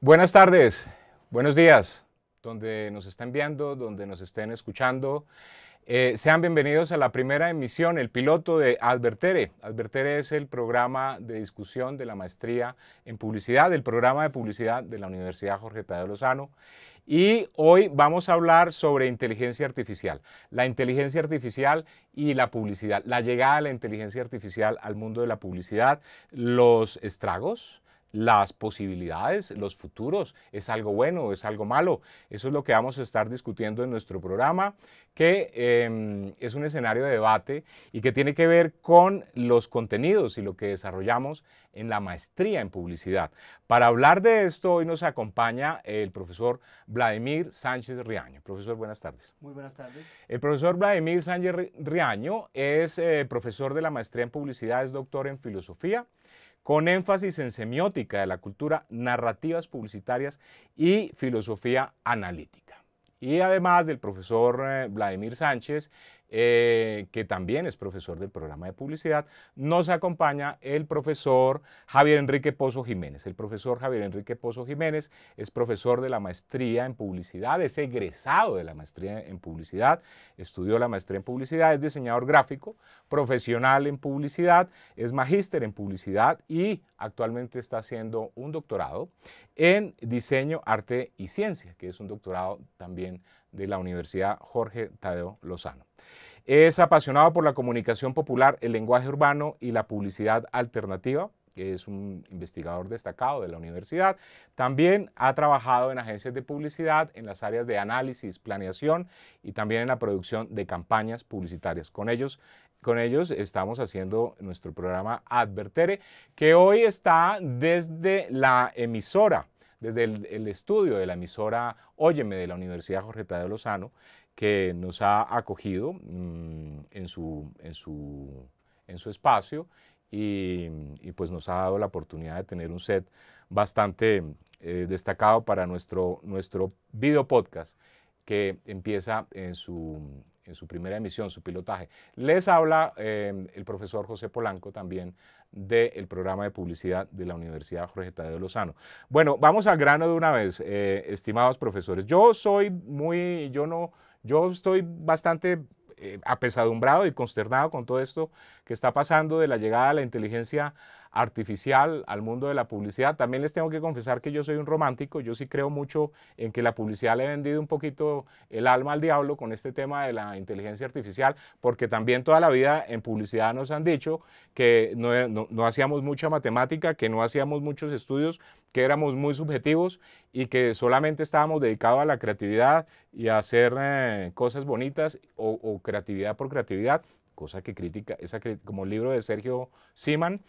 Buenas tardes, buenos días, donde nos estén viendo, donde nos estén escuchando. Sean bienvenidos a la primera emisión, el piloto de Advertere. Advertere es el programa de discusión de la maestría en publicidad, el programa de publicidad de la Universidad Jorge Tadeo Lozano. Y hoy vamos a hablar sobre inteligencia artificial, la inteligencia artificial y la publicidad, la llegada de la inteligencia artificial al mundo de la publicidad, los estragos, las posibilidades, los futuros, ¿es algo bueno o es algo malo? Eso es lo que vamos a estar discutiendo en nuestro programa, que es un escenario de debate y que tiene que ver con los contenidos y lo que desarrollamos en la maestría en publicidad. Para hablar de esto, hoy nos acompaña el profesor Vladimir Sánchez Riaño. Profesor, buenas tardes. Muy buenas tardes. El profesor Vladimir Sánchez Riaño es profesor de la maestría en publicidad, es doctor en filosofía, con énfasis en semiótica de la cultura, narrativas publicitarias y filosofía analítica. Y además del profesor Vladimir Sánchez, que también es profesor del programa de publicidad, nos acompaña el profesor Javier Enrique Pozo Jiménez. El profesor Javier Enrique Pozo Jiménez es profesor de la maestría en publicidad, es egresado de la maestría en publicidad, estudió la maestría en publicidad, es diseñador gráfico, profesional en publicidad, es magíster en publicidad y actualmente está haciendo un doctorado en diseño, arte y ciencia, que es un doctorado también de la Universidad Jorge Tadeo Lozano. Es apasionado por la comunicación popular, el lenguaje urbano y la publicidad alternativa, que es un investigador destacado de la universidad. También ha trabajado en agencias de publicidad en las áreas de análisis, planeación y también en la producción de campañas publicitarias. Con ellos estamos haciendo nuestro programa Advertere, que hoy está desde la emisora, desde el estudio de la emisora Óyeme de la Universidad Jorge Tadeo Lozano, que nos ha acogido en su espacio y pues nos ha dado la oportunidad de tener un set bastante destacado para nuestro video podcast que empieza en su primera emisión, su pilotaje. Les habla el profesor José Polanco también del programa de publicidad de la Universidad Jorge Tadeo Lozano. Bueno, vamos al grano de una vez, estimados profesores. Yo estoy bastante apesadumbrado y consternado con todo esto que está pasando de la llegada de la inteligencia artificial al mundo de la publicidad. También les tengo que confesar que yo soy un romántico, yo sí creo mucho en que la publicidad le ha vendido un poquito el alma al diablo con este tema de la inteligencia artificial, porque también toda la vida en publicidad nos han dicho que no hacíamos mucha matemática, que no hacíamos muchos estudios, que éramos muy subjetivos y que solamente estábamos dedicados a la creatividad y a hacer cosas bonitas o creatividad por creatividad, cosa que critica, como el libro de Sergio Siman,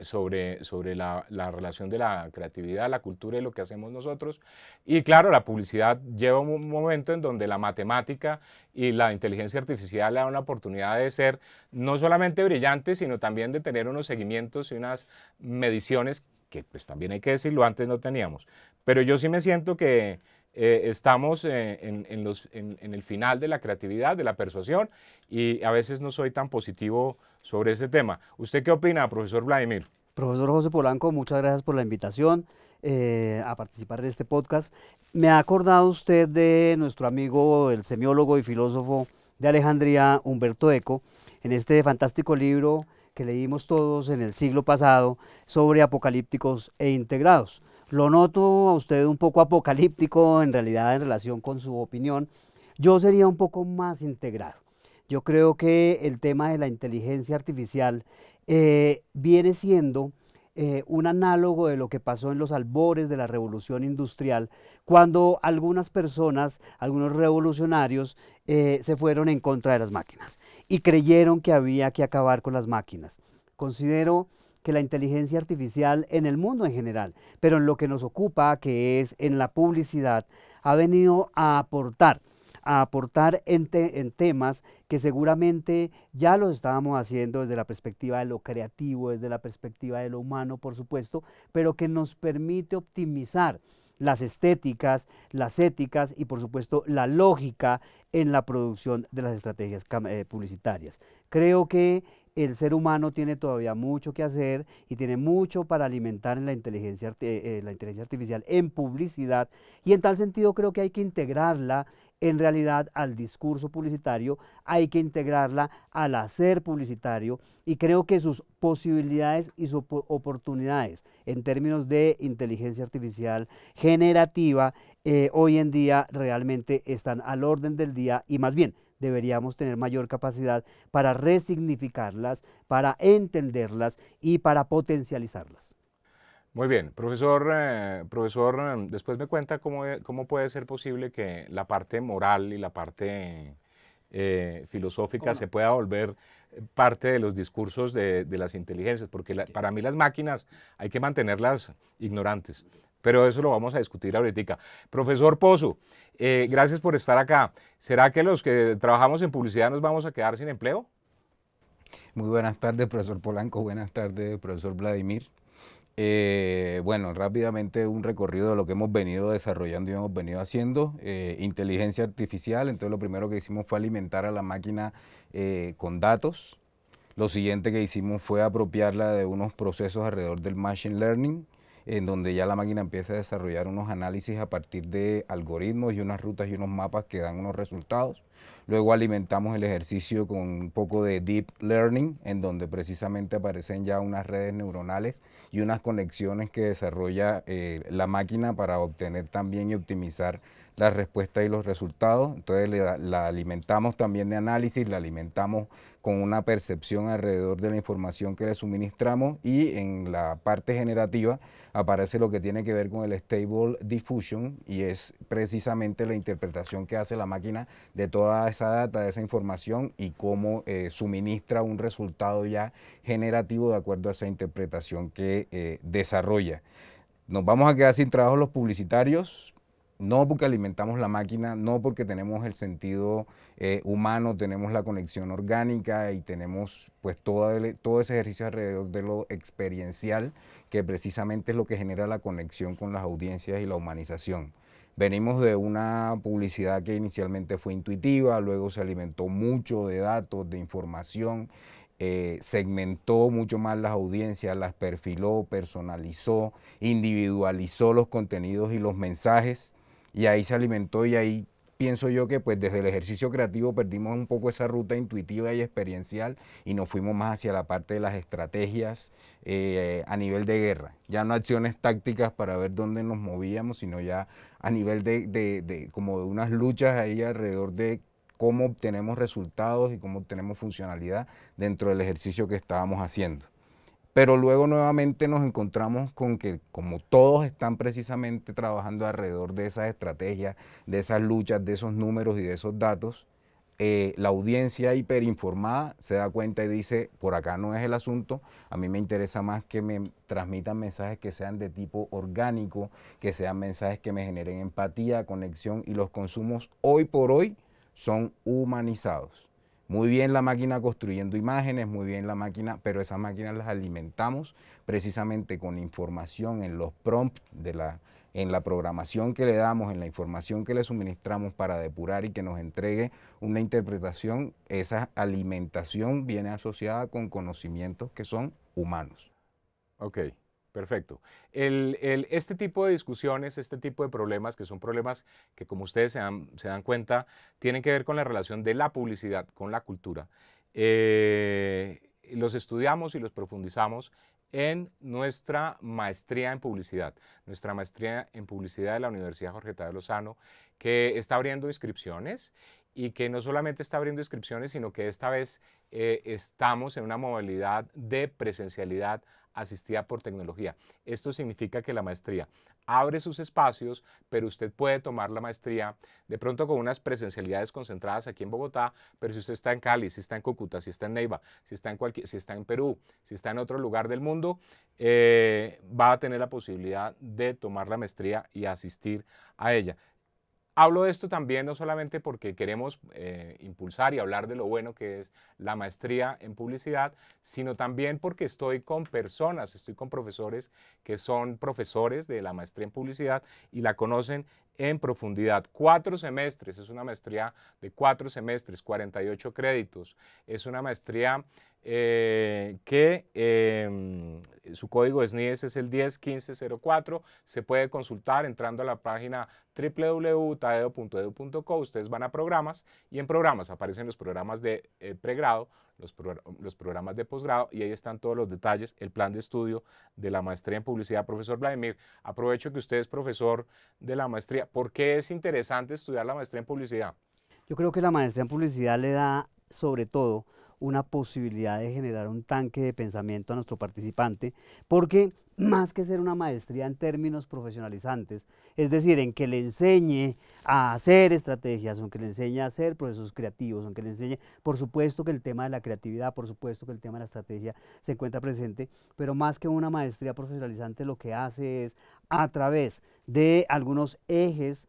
sobre la relación de la creatividad, la cultura y lo que hacemos nosotros. Y claro, la publicidad lleva un momento en donde la matemática y la inteligencia artificial le dan una oportunidad de ser no solamente brillante, sino también de tener unos seguimientos y unas mediciones que pues también hay que decirlo, antes no teníamos. Pero yo sí me siento que estamos en el final de la creatividad, de la persuasión, y a veces no soy tan positivo sobre ese tema. ¿Usted qué opina, profesor Vladimir? Profesor José Polanco, muchas gracias por la invitación a participar en este podcast. Me ha acordado usted de nuestro amigo, el semiólogo y filósofo de Alejandría, Humberto Eco, en este fantástico libro que leímos todos en el siglo pasado sobre apocalípticos e integrados. Lo noto a usted un poco apocalíptico en realidad en relación con su opinión. Yo sería un poco más integrado. Yo creo que el tema de la inteligencia artificial viene siendo un análogo de lo que pasó en los albores de la revolución industrial, cuando algunas personas, algunos revolucionarios, se fueron en contra de las máquinas y creyeron que había que acabar con las máquinas. Considero que la inteligencia artificial en el mundo en general, pero en lo que nos ocupa, que es en la publicidad, ha venido a aportar en temas que seguramente ya los estábamos haciendo desde la perspectiva de lo creativo, desde la perspectiva de lo humano, por supuesto, pero que nos permite optimizar las estéticas, las éticas y por supuesto la lógica en la producción de las estrategias publicitarias. Creo que el ser humano tiene todavía mucho que hacer y tiene mucho para alimentar en la inteligencia artificial en publicidad, y en tal sentido creo que hay que integrarla en realidad al discurso publicitario, hay que integrarla al hacer publicitario, y creo que sus posibilidades y sus oportunidades en términos de inteligencia artificial generativa hoy en día realmente están al orden del día, y más bien deberíamos tener mayor capacidad para resignificarlas, para entenderlas y para potencializarlas. Muy bien, profesor, después me cuenta cómo puede ser posible que la parte moral y la parte filosófica ¿Cómo se no? pueda volver parte de los discursos de las inteligencias, porque para mí las máquinas hay que mantenerlas ignorantes, pero eso lo vamos a discutir ahorita. Profesor Pozo, gracias por estar acá. ¿Será que los que trabajamos en publicidad nos vamos a quedar sin empleo? Muy buenas tardes, profesor Polanco. Buenas tardes, profesor Vladimir. Bueno, rápidamente un recorrido de lo que hemos venido desarrollando y hemos venido haciendo. Inteligencia artificial, entonces lo primero que hicimos fue alimentar a la máquina con datos. Lo siguiente que hicimos fue apropiarla de unos procesos alrededor del machine learning, en donde ya la máquina empieza a desarrollar unos análisis a partir de algoritmos y unas rutas y unos mapas que dan unos resultados. Luego alimentamos el ejercicio con un poco de deep learning, en donde precisamente aparecen ya unas redes neuronales y unas conexiones que desarrolla la máquina para obtener también y optimizar la respuesta y los resultados. Entonces la alimentamos también de análisis, la alimentamos con una percepción alrededor de la información que le suministramos, y en la parte generativa aparece lo que tiene que ver con el Stable Diffusion, y es precisamente la interpretación que hace la máquina de toda esa data, de esa información, y cómo suministra un resultado ya generativo de acuerdo a esa interpretación que desarrolla. Nos vamos a quedar sin trabajo los publicitarios, no porque alimentamos la máquina, no porque tenemos el sentido humano, tenemos la conexión orgánica y tenemos pues todo ese ejercicio alrededor de lo experiencial, que precisamente es lo que genera la conexión con las audiencias y la humanización. Venimos de una publicidad que inicialmente fue intuitiva, luego se alimentó mucho de datos, de información, segmentó mucho más las audiencias, las perfiló, personalizó, individualizó los contenidos y los mensajes, y ahí se alimentó, y ahí pienso yo que pues desde el ejercicio creativo perdimos un poco esa ruta intuitiva y experiencial y nos fuimos más hacia la parte de las estrategias a nivel de guerra. Ya no acciones tácticas para ver dónde nos movíamos, sino ya a nivel como de unas luchas ahí alrededor de cómo obtenemos resultados y cómo obtenemos funcionalidad dentro del ejercicio que estábamos haciendo. Pero luego nuevamente nos encontramos con que, como todos están precisamente trabajando alrededor de esas estrategias, de esas luchas, de esos números y de esos datos, la audiencia hiperinformada se da cuenta y dice, por acá no es el asunto, a mí me interesa más que me transmitan mensajes que sean de tipo orgánico, que sean mensajes que me generen empatía, conexión, y los consumos hoy por hoy son humanizados. Muy bien la máquina construyendo imágenes, muy bien la máquina, pero esas máquinas las alimentamos precisamente con información en los prompts, en la programación que le damos, en la información que le suministramos para depurar y que nos entregue una interpretación. Esa alimentación viene asociada con conocimientos que son humanos. Ok, perfecto. Este tipo de discusiones, este tipo de problemas, que son problemas que, como ustedes se dan cuenta, tienen que ver con la relación de la publicidad con la cultura. Los estudiamos y los profundizamos en nuestra maestría en publicidad de la Universidad Jorge Tadeo Lozano, que está abriendo inscripciones, y que no solamente está abriendo inscripciones, sino que esta vez estamos en una modalidad de presencialidad asistida por tecnología. Esto significa que la maestría abre sus espacios, pero usted puede tomar la maestría de pronto con unas presencialidades concentradas aquí en Bogotá, pero si usted está en Cali, si está en Cúcuta, si está en Neiva, si está en Perú, si está en otro lugar del mundo, va a tener la posibilidad de tomar la maestría y asistir a ella. Hablo de esto también no solamente porque queremos impulsar y hablar de lo bueno que es la maestría en publicidad, sino también porque estoy con profesores que son profesores de la maestría en publicidad y la conocen en profundidad. 4 semestres, es una maestría de 4 semestres, 48 créditos. Es una maestría que su código de SNIES es el 101504. Se puede consultar entrando a la página www.tadeo.edu.co. Ustedes van a programas y en programas aparecen los programas de pregrado, los programas de posgrado, y ahí están todos los detalles, el plan de estudio de la maestría en publicidad. Profesor Vladimir, aprovecho que usted es profesor de la maestría. ¿Por qué es interesante estudiar la maestría en publicidad? Yo creo que la maestría en publicidad le da, sobre todo, una posibilidad de generar un tanque de pensamiento a nuestro participante, porque más que ser una maestría en términos profesionalizantes, es decir, en que le enseñe a hacer estrategias, en que le enseñe a hacer procesos creativos, en que le enseñe, por supuesto que el tema de la creatividad, por supuesto que el tema de la estrategia se encuentra presente, pero más que una maestría profesionalizante lo que hace es, a través de algunos ejes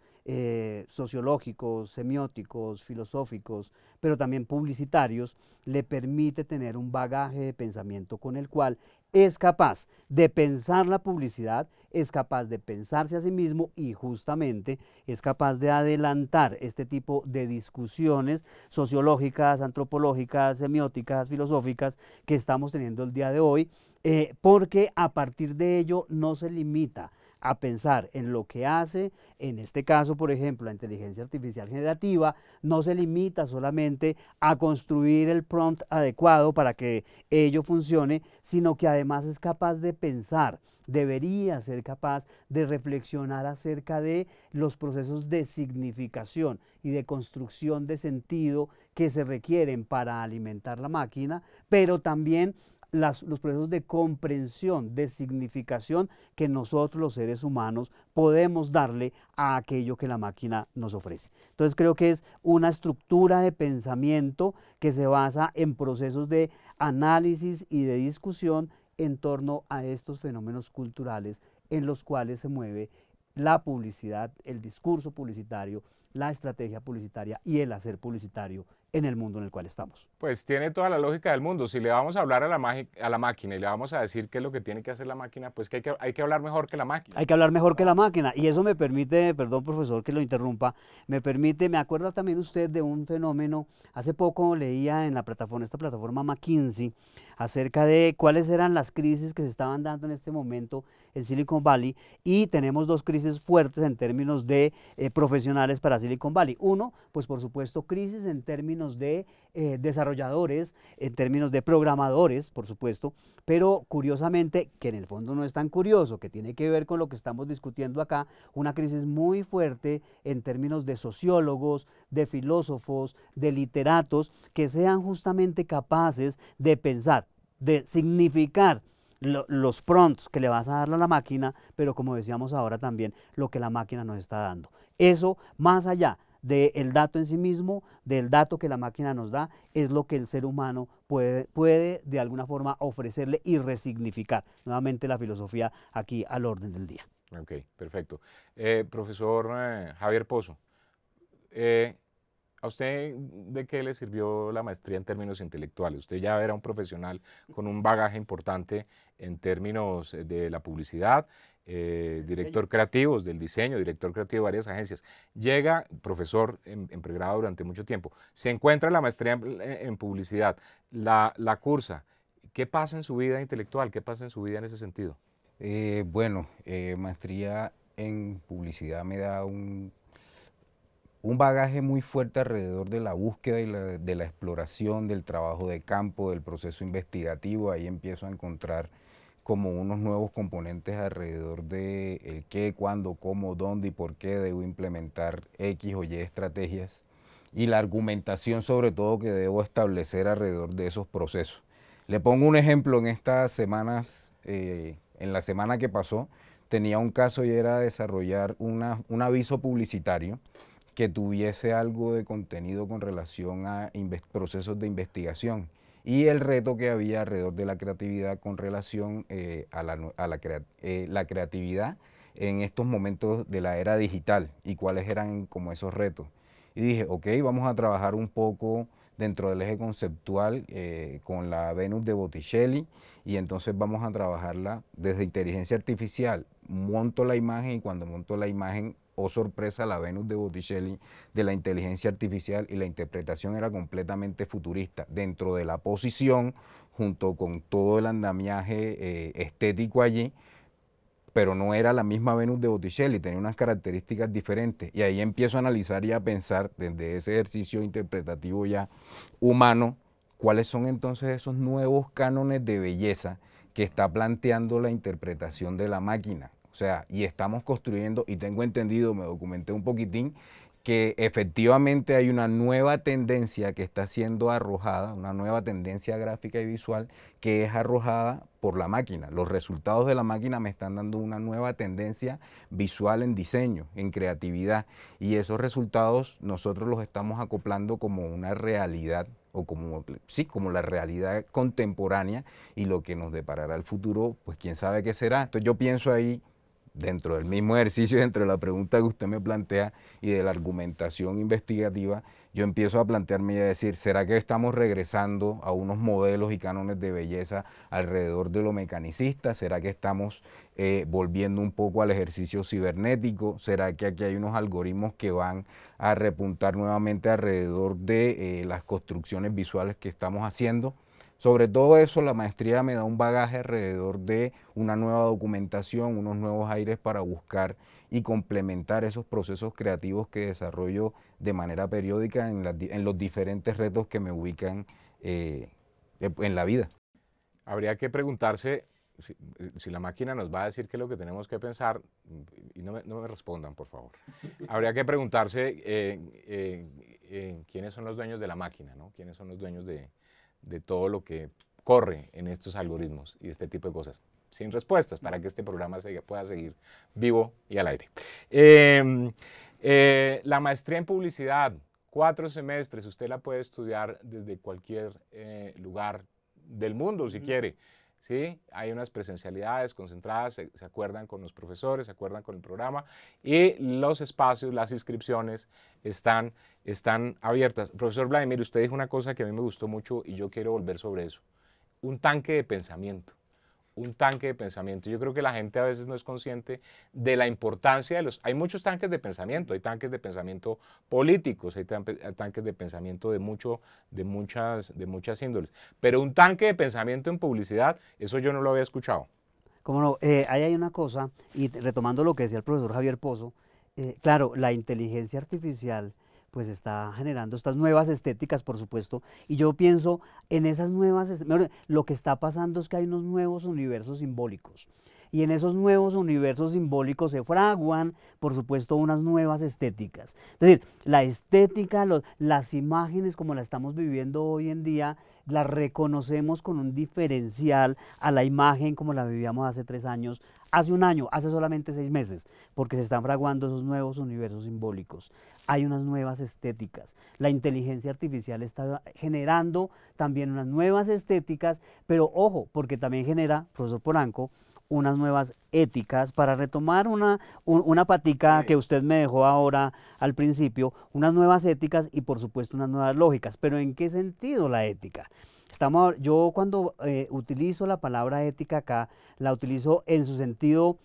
sociológicos, semióticos, filosóficos, pero también publicitarios, le permite tener un bagaje de pensamiento con el cual es capaz de pensar la publicidad, es capaz de pensarse a sí mismo y justamente es capaz de adelantar este tipo de discusiones sociológicas, antropológicas, semióticas, filosóficas que estamos teniendo el día de hoy, porque a partir de ello no se limita a pensar en lo que hace, en este caso, por ejemplo, la inteligencia artificial generativa, no se limita solamente a construir el prompt adecuado para que ello funcione, sino que además es capaz de pensar, debería ser capaz de reflexionar acerca de los procesos de significación y de construcción de sentido que se requieren para alimentar la máquina, pero también los procesos de comprensión, de significación que nosotros los seres humanos podemos darle a aquello que la máquina nos ofrece. Entonces creo que es una estructura de pensamiento que se basa en procesos de análisis y de discusión en torno a estos fenómenos culturales en los cuales se mueve la publicidad, el discurso publicitario, la estrategia publicitaria y el hacer publicitario en el mundo en el cual estamos. Pues tiene toda la lógica del mundo. Si le vamos a hablar a la máquina y le vamos a decir qué es lo que tiene que hacer la máquina, pues que hay que hablar mejor que la máquina. Hay que hablar mejor que la máquina. Y eso me permite, perdón profesor que lo interrumpa, me acuerda también usted de un fenómeno, hace poco leía en la plataforma, esta plataforma McKinsey, acerca de cuáles eran las crisis que se estaban dando en este momento en Silicon Valley, y tenemos dos crisis fuertes en términos de profesionales para Silicon Valley. Uno, pues por supuesto, crisis en términos de desarrolladores, en términos de programadores, por supuesto, pero curiosamente, que en el fondo no es tan curioso, que tiene que ver con lo que estamos discutiendo acá, una crisis muy fuerte en términos de sociólogos, de filósofos, de literatos, que sean justamente capaces de pensar, de significar los prompts que le vas a dar a la máquina, pero como decíamos ahora también, lo que la máquina nos está dando. Eso, más allá del dato en sí mismo, del dato que la máquina nos da, es lo que el ser humano puede de alguna forma ofrecerle y resignificar. Nuevamente la filosofía aquí al orden del día. Ok, perfecto. Profesor Javier Pozo, ¿a usted de qué le sirvió la maestría en términos intelectuales? Usted ya era un profesional con un bagaje importante en términos de la publicidad, director creativo del diseño, director creativo de varias agencias. Llega, profesor en pregrado durante mucho tiempo, se encuentra la maestría en publicidad, la cursa. ¿Qué pasa en su vida intelectual? ¿Qué pasa en su vida en ese sentido? Maestría en publicidad me da un bagaje muy fuerte alrededor de la búsqueda y de la exploración, del trabajo de campo, del proceso investigativo. Ahí empiezo a encontrar como unos nuevos componentes alrededor de el qué, cuándo, cómo, dónde y por qué debo implementar X o Y estrategias, y la argumentación sobre todo que debo establecer alrededor de esos procesos. Le pongo un ejemplo. En estas semanas, en la semana que pasó, tenía un caso y era desarrollar un aviso publicitario que tuviese algo de contenido con relación a procesos de investigación, y el reto que había alrededor de la creatividad con relación a la creatividad en estos momentos de la era digital y cuáles eran como esos retos. Y dije, ok, vamos a trabajar un poco dentro del eje conceptual con la Venus de Botticelli, y entonces vamos a trabajarla desde inteligencia artificial. Monto la imagen y cuando monto la imagen oh sorpresa, la Venus de Botticelli de la inteligencia artificial, y la interpretación era completamente futurista, dentro de la posición, junto con todo el andamiaje estético allí, pero no era la misma Venus de Botticelli, tenía unas características diferentes. Y ahí empiezo a analizar y a pensar, desde ese ejercicio interpretativo ya humano, cuáles son entonces esos nuevos cánones de belleza que está planteando la interpretación de la máquina. O sea, y estamos construyendo, y tengo entendido, me documenté un poquitín, que efectivamente hay una nueva tendencia que está siendo arrojada, una nueva tendencia gráfica y visual que es arrojada por la máquina. Los resultados de la máquina me están dando una nueva tendencia visual en diseño, en creatividad, y esos resultados nosotros los estamos acoplando como una realidad, o como, sí, como la realidad contemporánea, y lo que nos deparará el futuro, pues quién sabe qué será. Entonces yo pienso ahí, dentro del mismo ejercicio, dentro de la pregunta que usted me plantea y de la argumentación investigativa, yo empiezo a plantearme y a decir, ¿será que estamos regresando a unos modelos y cánones de belleza alrededor de lo mecanicista? ¿Será que estamos volviendo un poco al ejercicio cibernético? ¿Será que aquí hay unos algoritmos que van a repuntar nuevamente alrededor de las construcciones visuales que estamos haciendo? Sobre todo eso, la maestría me da un bagaje alrededor de una nueva documentación, unos nuevos aires para buscar y complementar esos procesos creativos que desarrollo de manera periódica en los diferentes retos que me ubican en la vida. Habría que preguntarse si la máquina nos va a decir qué es lo que tenemos que pensar, y no me respondan, por favor. Habría que preguntarse quiénes son los dueños de la máquina, ¿no? ¿Quiénes son los dueños de todo lo que corre en estos algoritmos y este tipo de cosas? Sin respuestas, para que este programa pueda seguir vivo y al aire. La maestría en publicidad, 4 semestres, usted la puede estudiar desde cualquier lugar del mundo, si quiere. ¿Sí? Hay unas presencialidades concentradas, se acuerdan con los profesores, se acuerdan con el programa, y los espacios, las inscripciones están abiertas. Profesor Vladimir, usted dijo una cosa que a mí me gustó mucho y yo quiero volver sobre eso. Un tanque de pensamiento. Un tanque de pensamiento. Yo creo que la gente a veces no es consciente de la importancia de los... Hay muchos tanques de pensamiento, hay tanques de pensamiento políticos, hay tanques de pensamiento de muchas índoles, pero un tanque de pensamiento en publicidad, eso yo no lo había escuchado. Cómo no, ahí hay una cosa, y retomando lo que decía el profesor Javier Pozo, claro, la inteligencia artificial pues está generando estas nuevas estéticas, por supuesto, y yo pienso en esas nuevas, lo que está pasando es que hay unos nuevos universos simbólicos, y en esos nuevos universos simbólicos se fraguan, por supuesto, unas nuevas estéticas. Es decir, la estética, las imágenes como las estamos viviendo hoy en día, las reconocemos con un diferencial a la imagen como la vivíamos hace 3 años, hace 1 año, hace solamente 6 meses, porque se están fraguando esos nuevos universos simbólicos. Hay unas nuevas estéticas. La inteligencia artificial está generando también unas nuevas estéticas, pero ojo, porque también genera, profesor Polanco, unas nuevas éticas, para retomar una patica que usted me dejó ahora al principio, unas nuevas éticas y por supuesto unas nuevas lógicas. Pero ¿en qué sentido la ética? Yo cuando utilizo la palabra ética acá, la utilizo en su sentido,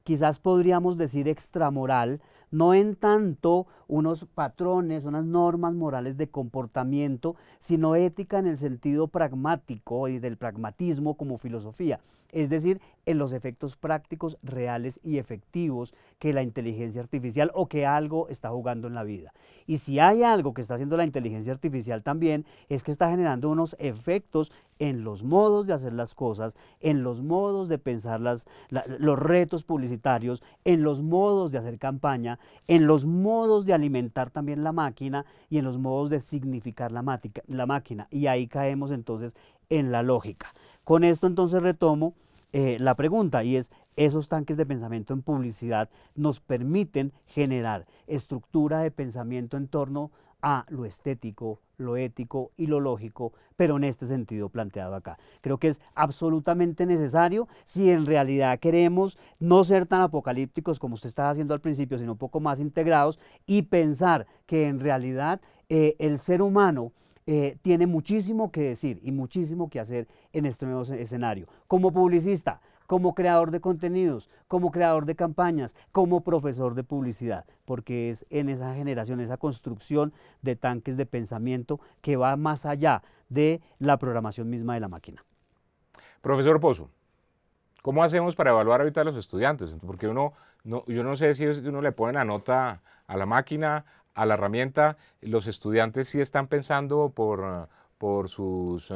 quizás podríamos decir extramoral, no en tanto unos patrones, unas normas morales de comportamiento, sino ética en el sentido pragmático y del pragmatismo como filosofía, es decir, en los efectos prácticos, reales y efectivos que la inteligencia artificial o que algo está jugando en la vida. Y si hay algo que está haciendo la inteligencia artificial también, es que está generando unos efectos en los modos de hacer las cosas, en los modos de pensar los retos publicitarios, en los modos de hacer campaña, en los modos de alimentar también la máquina y en los modos de significar la máquina. Y ahí caemos entonces en la lógica. Con esto entonces retomo la pregunta, y es, esos tanques de pensamiento en publicidad nos permiten generar estructura de pensamiento en torno a lo estético, lo ético y lo lógico, pero en este sentido planteado acá. Creo que es absolutamente necesario si en realidad queremos no ser tan apocalípticos como usted estaba haciendo al principio, sino un poco más integrados y pensar que en realidad el ser humano tiene muchísimo que decir y muchísimo que hacer en este nuevo escenario. Como publicista, como creador de contenidos, como creador de campañas, como profesor de publicidad, porque es en esa generación, esa construcción de tanques de pensamiento que va más allá de la programación misma de la máquina. Profesor Pozo, ¿cómo hacemos para evaluar ahorita a los estudiantes? Porque yo no sé si es que uno le pone la nota a la máquina, a la herramienta, los estudiantes sí están pensando por sus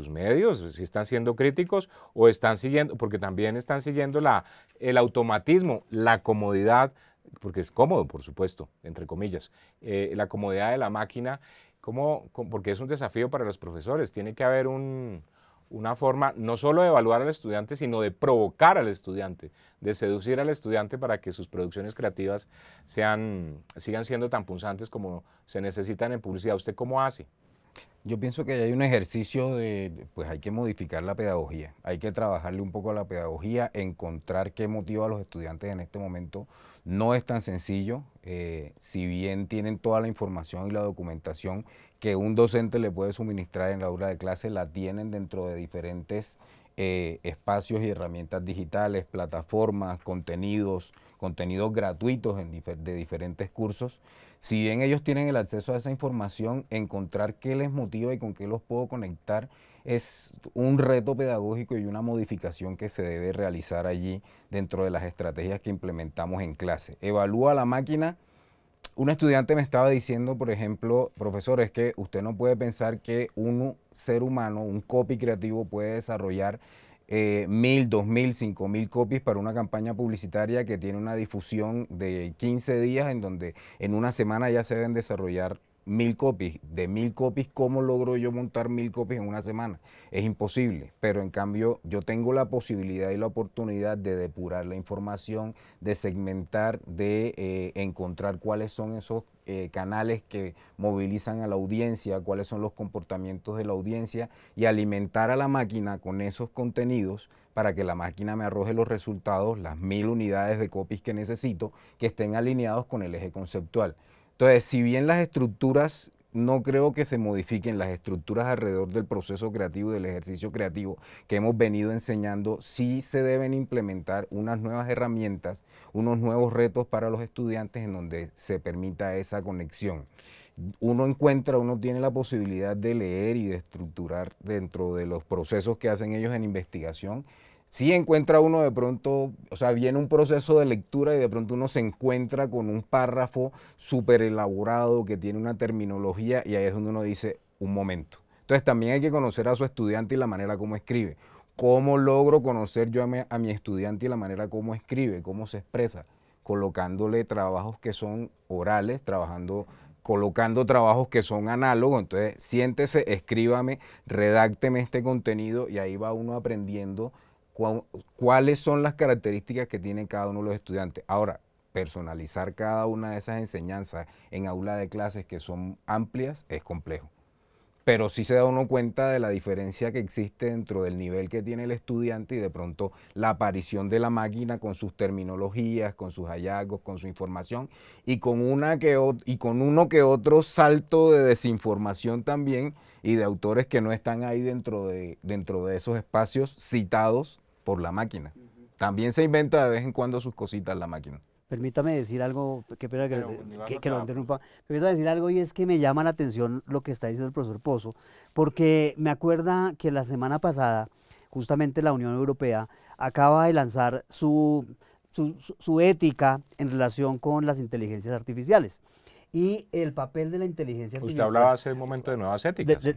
medios, si están siendo críticos o están siguiendo, porque también están siguiendo el automatismo, la comodidad, porque es cómodo, por supuesto, entre comillas, la comodidad de la máquina, porque es un desafío para los profesores, tiene que haber una forma no solo de evaluar al estudiante, sino de provocar al estudiante, de seducir al estudiante para que sus producciones creativas sigan siendo tan punzantes como se necesitan en publicidad. ¿Usted cómo hace? Yo pienso que hay un ejercicio pues hay que modificar la pedagogía, hay que trabajarle un poco a la pedagogía, encontrar qué motiva a los estudiantes en este momento. No es tan sencillo, si bien tienen toda la información y la documentación que un docente le puede suministrar en la aula de clase, la tienen dentro de diferentes espacios y herramientas digitales, plataformas, contenidos gratuitos de diferentes cursos. Si bien ellos tienen el acceso a esa información, encontrar qué les motiva y con qué los puedo conectar es un reto pedagógico y una modificación que se debe realizar allí dentro de las estrategias que implementamos en clase. Evalúa la máquina. Un estudiante me estaba diciendo, por ejemplo, profesor, es que usted no puede pensar que un ser humano, un copy creativo puede desarrollar 1000, 2000, 5000 copies para una campaña publicitaria que tiene una difusión de 15 días en donde en una semana ya se deben desarrollar 1000 copies. De 1000 copies, ¿cómo logro yo montar 1000 copies en una semana? Es imposible, pero en cambio yo tengo la posibilidad y la oportunidad de depurar la información, de segmentar, de encontrar cuáles son esos canales que movilizan a la audiencia, cuáles son los comportamientos de la audiencia y alimentar a la máquina con esos contenidos para que la máquina me arroje los resultados, las 1000 unidades de copies que necesito, que estén alineados con el eje conceptual. Entonces, si bien las estructuras, no creo que se modifiquen las estructuras alrededor del proceso creativo y del ejercicio creativo que hemos venido enseñando, sí se deben implementar unas nuevas herramientas, unos nuevos retos para los estudiantes en donde se permita esa conexión. Uno tiene la posibilidad de leer y de estructurar dentro de los procesos que hacen ellos en investigación. Sí encuentra uno de pronto, o sea, viene un proceso de lectura y de pronto uno se encuentra con un párrafo súper elaborado que tiene una terminología y ahí es donde uno dice, un momento. Entonces también hay que conocer a su estudiante y la manera como escribe. ¿Cómo logro conocer yo a mi estudiante y la manera como escribe, cómo se expresa? Colocándole trabajos que son orales, colocando trabajos que son análogos. Entonces siéntese, escríbame, redácteme este contenido y ahí va uno aprendiendo cuáles son las características que tiene cada uno de los estudiantes. Ahora, personalizar cada una de esas enseñanzas en aula de clases que son amplias es complejo. Pero sí se da uno cuenta de la diferencia que existe dentro del nivel que tiene el estudiante y de pronto la aparición de la máquina con sus terminologías, con sus hallazgos, con su información y con uno que otro salto de desinformación también y de autores que no están ahí dentro de esos espacios citados por la máquina. También se inventa de vez en cuando sus cositas la máquina. Permítame decir algo, qué pena que lo interrumpa, permítame decir algo y es que me llama la atención lo que está diciendo el profesor Pozo, porque me acuerda que la semana pasada, justamente la Unión Europea acaba de lanzar su ética en relación con las inteligencias artificiales. Y el papel de la inteligencia artificial. Usted hablaba hace un momento de nuevas éticas. De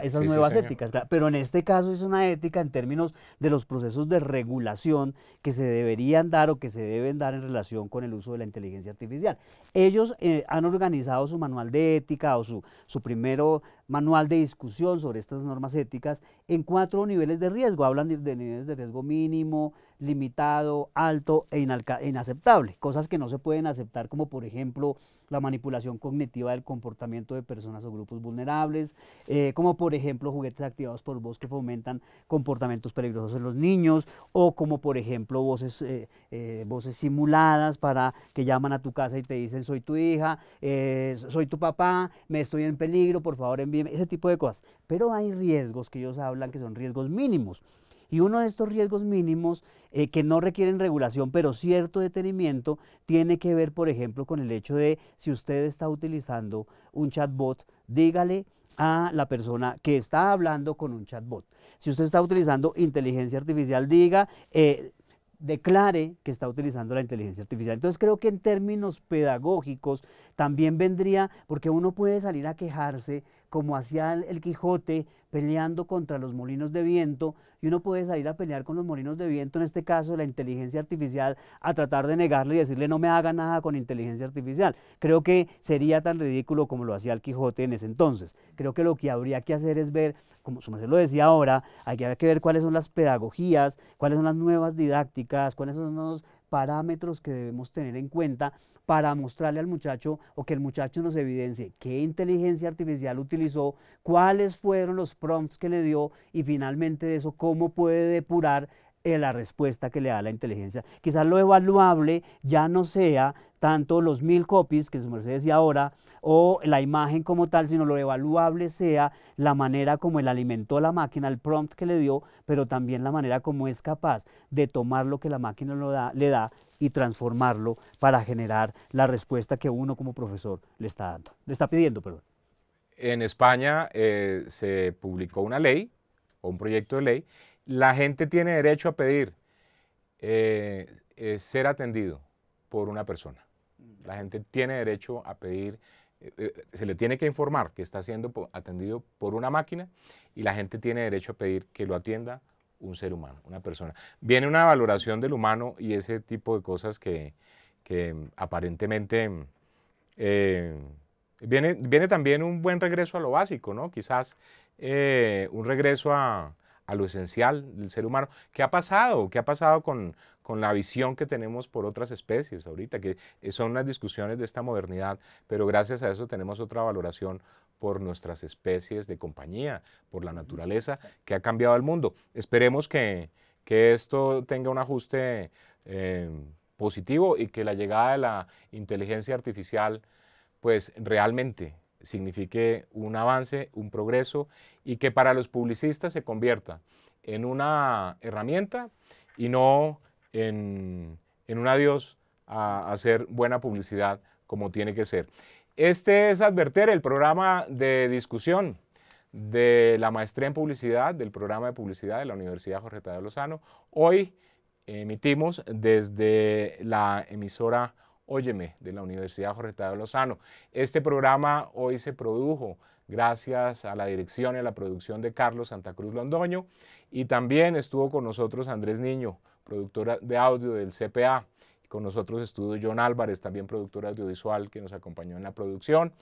esas nuevas éticas, claro. Pero en este caso es una ética en términos de los procesos de regulación que se deberían dar o que se deben dar en relación con el uso de la inteligencia artificial. Ellos han organizado su manual de ética o su primero manual de discusión sobre estas normas éticas en 4 niveles de riesgo. Hablan de niveles de riesgo mínimo, limitado, alto e inaceptable. Cosas que no se pueden aceptar, como por ejemplo la manipulación cognitiva del comportamiento de personas o grupos vulnerables, como por ejemplo juguetes activados por voz que fomentan comportamientos peligrosos en los niños, o como por ejemplo voces simuladas que llaman a tu casa y te dicen soy tu hija, soy tu papá, me estoy en peligro, por favor envíeme, ese tipo de cosas. Pero hay riesgos que ellos hablan que son riesgos mínimos. Y uno de estos riesgos mínimos que no requieren regulación, pero cierto detenimiento, tiene que ver, por ejemplo, con el hecho de si usted está utilizando un chatbot, dígale a la persona que está hablando con un chatbot. Si usted está utilizando inteligencia artificial, declare que está utilizando la inteligencia artificial. Entonces creo que en términos pedagógicos también vendría, porque uno puede salir a quejarse como hacía el Quijote peleando contra los molinos de viento, y uno puede salir a pelear con los molinos de viento, en este caso la inteligencia artificial, a tratar de negarle y decirle no me haga nada con inteligencia artificial. Creo que sería tan ridículo como lo hacía el Quijote en ese entonces. Creo que lo que habría que hacer es ver, como su merced lo decía ahora, hay que ver cuáles son las pedagogías, cuáles son las nuevas didácticas, cuáles son los parámetros que debemos tener en cuenta para mostrarle al muchacho, o que el muchacho nos evidencie qué inteligencia artificial utilizó, cuáles fueron los prompts que le dio, y finalmente de eso cómo puede depurar la respuesta que le da la inteligencia. Quizás lo evaluable ya no sea tanto los 1000 copies que su merced decía ahora, o la imagen como tal, sino lo evaluable sea la manera como él alimentó la máquina, el prompt que le dio, pero también la manera como es capaz de tomar lo que la máquina le da y transformarlo para generar la respuesta que uno como profesor le está pidiendo, perdón. En España se publicó una ley, o un proyecto de ley. La gente tiene derecho a pedir ser atendido por una persona. La gente tiene derecho a pedir, se le tiene que informar que está siendo atendido por una máquina, y la gente tiene derecho a pedir que lo atienda un ser humano, una persona. Viene una valoración del humano y ese tipo de cosas que aparentemente viene también un buen regreso a lo básico, ¿no? Quizás un regreso a lo esencial del ser humano. ¿Qué ha pasado? ¿Qué ha pasado con la visión que tenemos por otras especies ahorita? Que son unas discusiones de esta modernidad, pero gracias a eso tenemos otra valoración por nuestras especies de compañía, por la naturaleza que ha cambiado el mundo. Esperemos que esto tenga un ajuste positivo, y que la llegada de la inteligencia artificial pues realmente signifique un avance, un progreso, y que para los publicistas se convierta en una herramienta y no en un adiós a hacer buena publicidad como tiene que ser. Este es Adverter, el programa de discusión de la maestría en publicidad, del programa de publicidad de la Universidad Jorge Tadeo Lozano. Hoy emitimos desde la emisora Óyeme, de la Universidad Jorge Tadeo Lozano. Este programa hoy se produjo gracias a la dirección y a la producción de Carlos Santa Cruz Londoño, y también estuvo con nosotros Andrés Niño, productora de audio del CPA. Con nosotros estuvo John Álvarez, también productor audiovisual, que nos acompañó en la producción,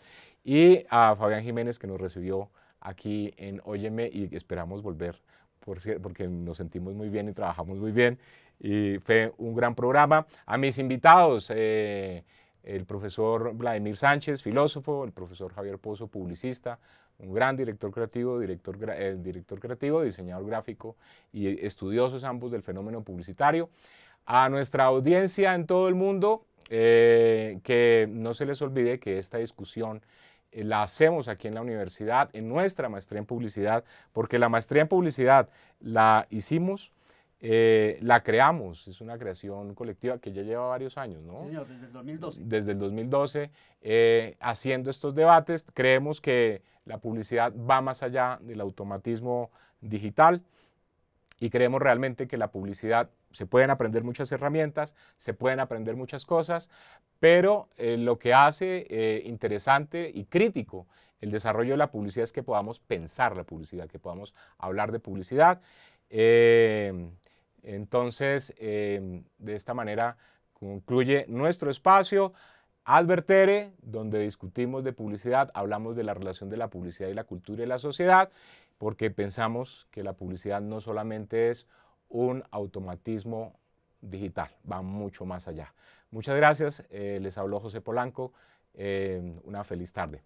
y a Fabián Jiménez, que nos recibió aquí en Óyeme, y esperamos volver, porque nos sentimos muy bien y trabajamos muy bien, y fue un gran programa. A mis invitados, el profesor Vladimir Sánchez, filósofo, el profesor Javier Pozo, publicista, un gran director creativo, diseñador gráfico y estudiosos ambos del fenómeno publicitario. A nuestra audiencia en todo el mundo, que no se les olvide que esta discusión la hacemos aquí en la universidad, en nuestra maestría en publicidad, porque la maestría en publicidad la hicimos, la creamos, es una creación colectiva que ya lleva varios años, ¿no? Sí, señor, desde el 2012. Desde el 2012, haciendo estos debates. Creemos que la publicidad va más allá del automatismo digital, y creemos realmente que la publicidad se pueden aprender muchas herramientas, se pueden aprender muchas cosas, pero lo que hace interesante y crítico el desarrollo de la publicidad es que podamos pensar la publicidad, que podamos hablar de publicidad. Entonces, de esta manera concluye nuestro espacio Advertere, donde discutimos de publicidad, hablamos de la relación de la publicidad y la cultura y la sociedad, porque pensamos que la publicidad no solamente es un automatismo digital, va mucho más allá. Muchas gracias, les habló José Polanco, una feliz tarde.